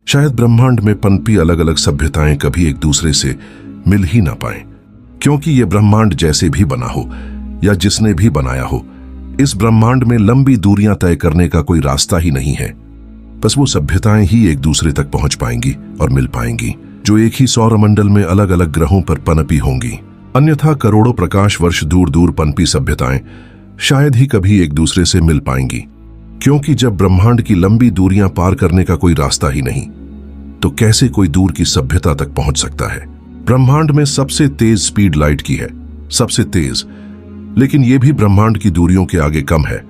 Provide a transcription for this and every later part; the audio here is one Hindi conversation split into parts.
शायद ब्रह्मांड में पनपी अलग अलग सभ्यताएं कभी एक दूसरे से मिल ही ना पाएं, क्योंकि ये ब्रह्मांड जैसे भी बना हो या जिसने भी बनाया हो, इस ब्रह्मांड में लंबी दूरियां तय करने का कोई रास्ता ही नहीं है। बस वो सभ्यताएं ही एक दूसरे तक पहुंच पाएंगी और मिल पाएंगी जो एक ही सौरमंडल में अलग अलग ग्रहों पर पनपी होंगी। अन्यथा करोड़ों प्रकाश वर्ष दूर दूर पनपी सभ्यताएं शायद ही कभी एक दूसरे से मिल पाएंगी, क्योंकि जब ब्रह्मांड की लंबी दूरियां पार करने का कोई रास्ता ही नहीं, तो कैसे कोई दूर की सभ्यता तक पहुंच सकता है। ब्रह्मांड में सबसे तेज स्पीड लाइट की है, सबसे तेज, लेकिन यह भी ब्रह्मांड की दूरियों के आगे कम है,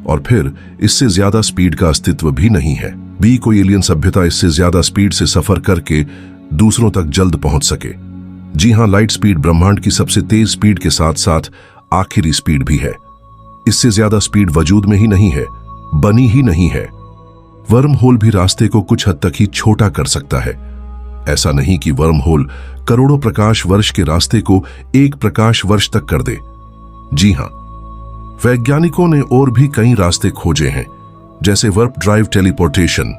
और फिर इससे ज्यादा स्पीड का अस्तित्व भी नहीं है। कोई एलियन सभ्यता इससे ज्यादा स्पीड से सफर करके दूसरों तक जल्द पहुंच सके। जी हां, लाइट स्पीड ब्रह्मांड की सबसे तेज स्पीड के साथ साथ आखिरी स्पीड भी है। इससे ज्यादा स्पीड वजूद में ही नहीं है, बनी ही नहीं है। वर्म होल भी रास्ते को कुछ हद तक ही छोटा कर सकता है। ऐसा नहीं कि वर्म होल करोड़ों प्रकाश वर्ष के रास्ते को 1 प्रकाश वर्ष तक कर दे। जी हां, वैज्ञानिकों ने और भी कई रास्ते खोजे हैं, जैसे वर्प ड्राइव टेलीपोर्टेशन।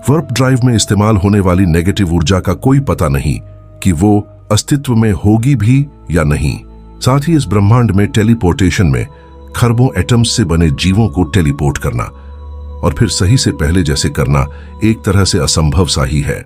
वर्प ड्राइव में इस्तेमाल होने वाली नेगेटिव ऊर्जा का कोई पता नहीं कि वो अस्तित्व में होगी भी या नहीं। साथ ही इस ब्रह्मांड में टेलीपोर्टेशन में खरबों एटम्स से बने जीवों को टेलीपोर्ट करना और फिर सही से पहले जैसे करना एक तरह से असंभव सा ही है।